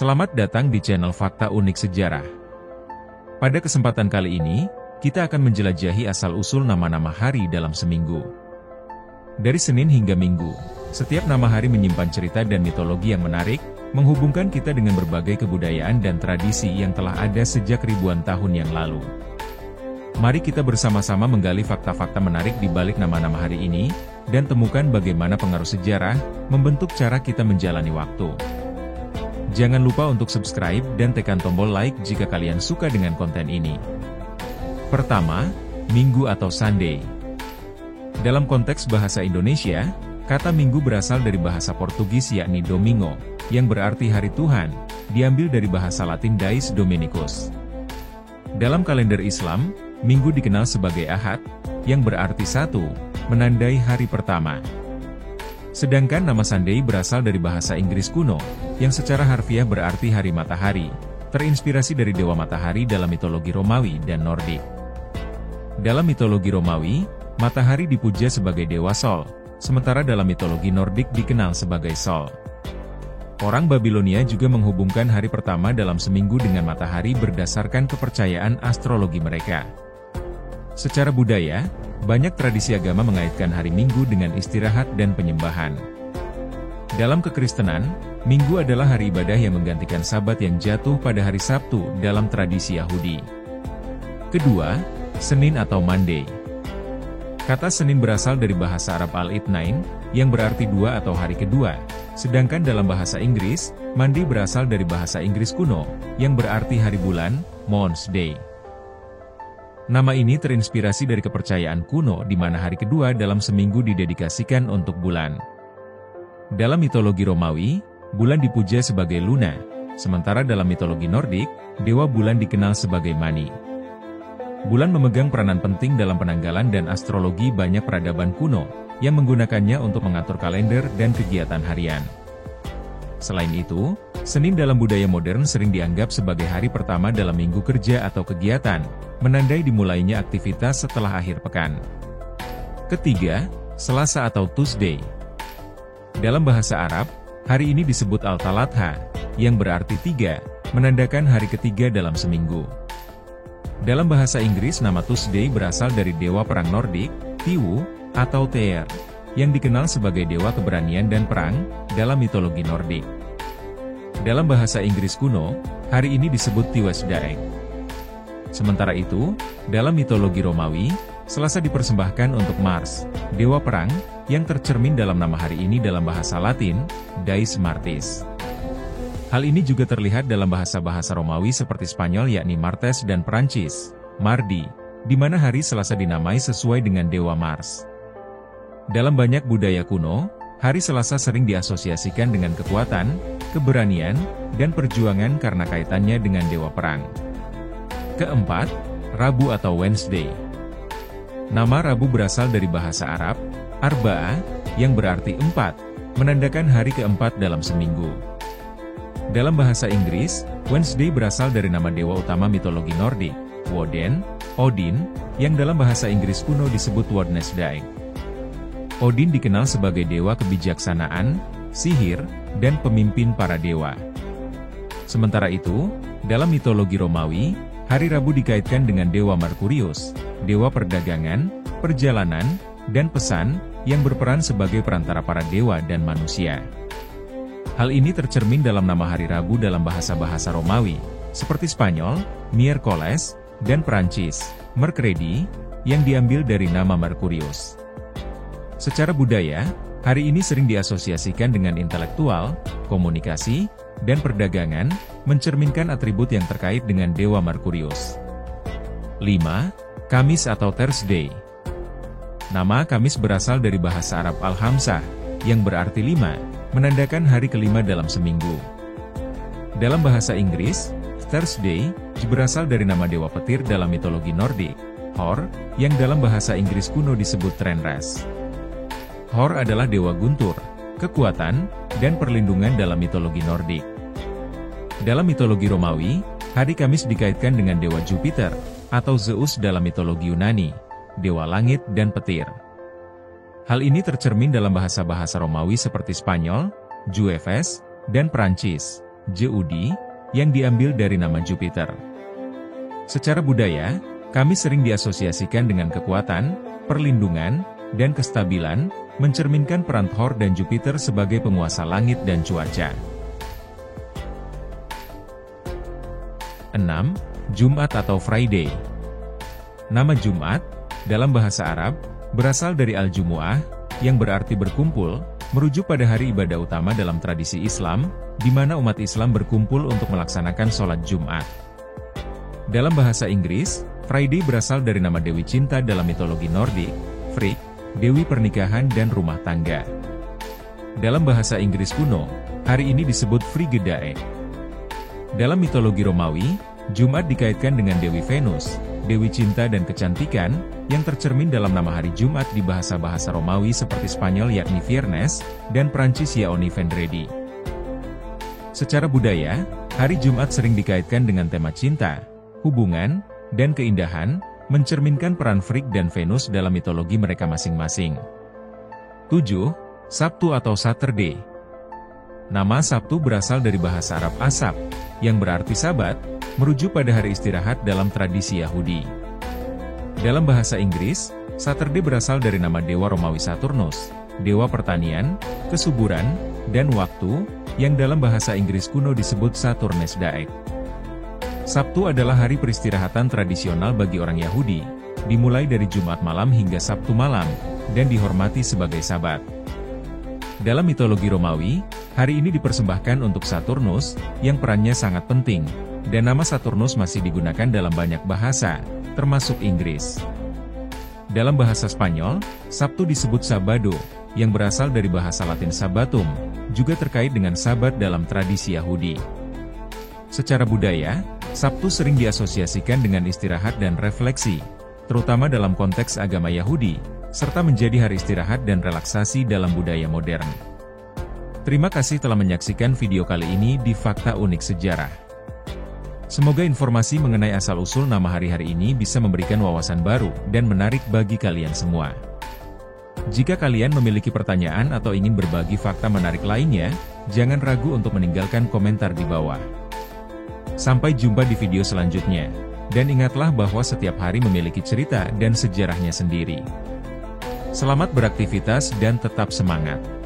Selamat datang di channel Fakta Unik Sejarah. Pada kesempatan kali ini, kita akan menjelajahi asal-usul nama-nama hari dalam seminggu. Dari Senin hingga Minggu, setiap nama hari menyimpan cerita dan mitologi yang menarik, menghubungkan kita dengan berbagai kebudayaan dan tradisi yang telah ada sejak ribuan tahun yang lalu. Mari kita bersama-sama menggali fakta-fakta menarik di balik nama-nama hari ini, dan temukan bagaimana pengaruh sejarah membentuk cara kita menjalani waktu. Jangan lupa untuk subscribe dan tekan tombol like jika kalian suka dengan konten ini. Pertama, Minggu atau Sunday. Dalam konteks bahasa Indonesia, kata Minggu berasal dari bahasa Portugis yakni Domingo, yang berarti hari Tuhan, diambil dari bahasa Latin Dies Dominicus. Dalam kalender Islam, Minggu dikenal sebagai Ahad, yang berarti satu, menandai hari pertama. Sedangkan nama Sunday berasal dari bahasa Inggris kuno, yang secara harfiah berarti hari matahari, terinspirasi dari dewa matahari dalam mitologi Romawi dan Nordik. Dalam mitologi Romawi, matahari dipuja sebagai dewa Sol, sementara dalam mitologi Nordik dikenal sebagai Sol. Orang Babilonia juga menghubungkan hari pertama dalam seminggu dengan matahari berdasarkan kepercayaan astrologi mereka. Secara budaya, banyak tradisi agama mengaitkan hari Minggu dengan istirahat dan penyembahan. Dalam kekristenan, Minggu adalah hari ibadah yang menggantikan Sabat yang jatuh pada hari Sabtu dalam tradisi Yahudi. Kedua, Senin atau Monday. Kata Senin berasal dari bahasa Arab al-Ithnain, yang berarti dua atau hari kedua, sedangkan dalam bahasa Inggris, Monday berasal dari bahasa Inggris kuno, yang berarti hari bulan, Moon's Day. Nama ini terinspirasi dari kepercayaan kuno di mana hari kedua dalam seminggu didedikasikan untuk bulan. Dalam mitologi Romawi, bulan dipuja sebagai Luna, sementara dalam mitologi Nordik, dewa bulan dikenal sebagai Mani. Bulan memegang peranan penting dalam penanggalan dan astrologi banyak peradaban kuno, yang menggunakannya untuk mengatur kalender dan kegiatan harian. Selain itu, Senin dalam budaya modern sering dianggap sebagai hari pertama dalam minggu kerja atau kegiatan, menandai dimulainya aktivitas setelah akhir pekan. Ketiga, Selasa atau Tuesday. Dalam bahasa Arab, hari ini disebut Al-Talatha, yang berarti tiga, menandakan hari ketiga dalam seminggu. Dalam bahasa Inggris nama Tuesday berasal dari dewa perang Nordik, Tiwu, atau Tyr, yang dikenal sebagai dewa keberanian dan perang, dalam mitologi Nordik. Dalam bahasa Inggris kuno, hari ini disebut Tuesday. Sementara itu, dalam mitologi Romawi, Selasa dipersembahkan untuk Mars, dewa perang, yang tercermin dalam nama hari ini dalam bahasa Latin, Dies Martis. Hal ini juga terlihat dalam bahasa-bahasa Romawi seperti Spanyol yakni Martes dan Perancis, Mardi, di mana hari Selasa dinamai sesuai dengan dewa Mars. Dalam banyak budaya kuno, hari Selasa sering diasosiasikan dengan kekuatan, keberanian, dan perjuangan karena kaitannya dengan dewa perang. Keempat, Rabu atau Wednesday. Nama Rabu berasal dari bahasa Arab, Arba'ah, yang berarti empat, menandakan hari keempat dalam seminggu. Dalam bahasa Inggris, Wednesday berasal dari nama dewa utama mitologi Nordik, Woden, Odin, yang dalam bahasa Inggris kuno disebut Wednesday. Odin dikenal sebagai dewa kebijaksanaan, sihir, dan pemimpin para dewa. Sementara itu, dalam mitologi Romawi, hari Rabu dikaitkan dengan dewa Merkurius, dewa perdagangan, perjalanan, dan pesan, yang berperan sebagai perantara para dewa dan manusia. Hal ini tercermin dalam nama hari Rabu dalam bahasa-bahasa Romawi, seperti Spanyol, Miércoles, dan Perancis, Mercredi, yang diambil dari nama Merkurius. Secara budaya, hari ini sering diasosiasikan dengan intelektual, komunikasi, dan perdagangan, mencerminkan atribut yang terkait dengan dewa Merkurius. 5. Kamis atau Thursday. Nama Kamis berasal dari bahasa Arab Al-Hamsah, yang berarti lima, menandakan hari kelima dalam seminggu. Dalam bahasa Inggris, Thursday berasal dari nama dewa petir dalam mitologi Nordik, Thor, yang dalam bahasa Inggris kuno disebut Trenres. Thor adalah dewa guntur, kekuatan, dan perlindungan dalam mitologi Nordik. Dalam mitologi Romawi, hari Kamis dikaitkan dengan dewa Jupiter, atau Zeus dalam mitologi Yunani, dewa langit dan petir. Hal ini tercermin dalam bahasa-bahasa Romawi seperti Spanyol, Jueves, dan Perancis, Judi, yang diambil dari nama Jupiter. Secara budaya, Kamis sering diasosiasikan dengan kekuatan, perlindungan, dan kestabilan, mencerminkan peran Thor dan Jupiter sebagai penguasa langit dan cuaca. 6. Jumat atau Friday. Nama Jumat, dalam bahasa Arab, berasal dari Al-Jumu'ah, yang berarti berkumpul, merujuk pada hari ibadah utama dalam tradisi Islam, di mana umat Islam berkumpul untuk melaksanakan sholat Jumat. Dalam bahasa Inggris, Friday berasal dari nama Dewi Cinta dalam mitologi Nordik, Frigg, Dewi pernikahan dan rumah tangga. Dalam bahasa Inggris kuno, hari ini disebut Frigidae. Dalam mitologi Romawi, Jumat dikaitkan dengan Dewi Venus, Dewi Cinta dan Kecantikan, yang tercermin dalam nama hari Jumat di bahasa-bahasa Romawi seperti Spanyol yakni Viernes, dan Prancis yaoni Vendredi. Secara budaya, hari Jumat sering dikaitkan dengan tema cinta, hubungan, dan keindahan, mencerminkan peran Frigg dan Venus dalam mitologi mereka masing-masing. 7. Sabtu atau Saturday. Nama Sabtu berasal dari bahasa Arab Asab, yang berarti Sabat, merujuk pada hari istirahat dalam tradisi Yahudi. Dalam bahasa Inggris, Saturday berasal dari nama dewa Romawi Saturnus, dewa pertanian, kesuburan, dan waktu, yang dalam bahasa Inggris kuno disebut Saturnes Daek. Sabtu adalah hari peristirahatan tradisional bagi orang Yahudi, dimulai dari Jumat malam hingga Sabtu malam, dan dihormati sebagai Sabat. Dalam mitologi Romawi, hari ini dipersembahkan untuk Saturnus, yang perannya sangat penting, dan nama Saturnus masih digunakan dalam banyak bahasa, termasuk Inggris. Dalam bahasa Spanyol, Sabtu disebut Sabado, yang berasal dari bahasa Latin Sabatum, juga terkait dengan Sabat dalam tradisi Yahudi. Secara budaya, Sabtu sering diasosiasikan dengan istirahat dan refleksi, terutama dalam konteks agama Yahudi, serta menjadi hari istirahat dan relaksasi dalam budaya modern. Terima kasih telah menyaksikan video kali ini di Fakta Unik Sejarah. Semoga informasi mengenai asal-usul nama hari-hari ini bisa memberikan wawasan baru dan menarik bagi kalian semua. Jika kalian memiliki pertanyaan atau ingin berbagi fakta menarik lainnya, jangan ragu untuk meninggalkan komentar di bawah. Sampai jumpa di video selanjutnya, dan ingatlah bahwa setiap hari memiliki cerita dan sejarahnya sendiri. Selamat beraktivitas dan tetap semangat!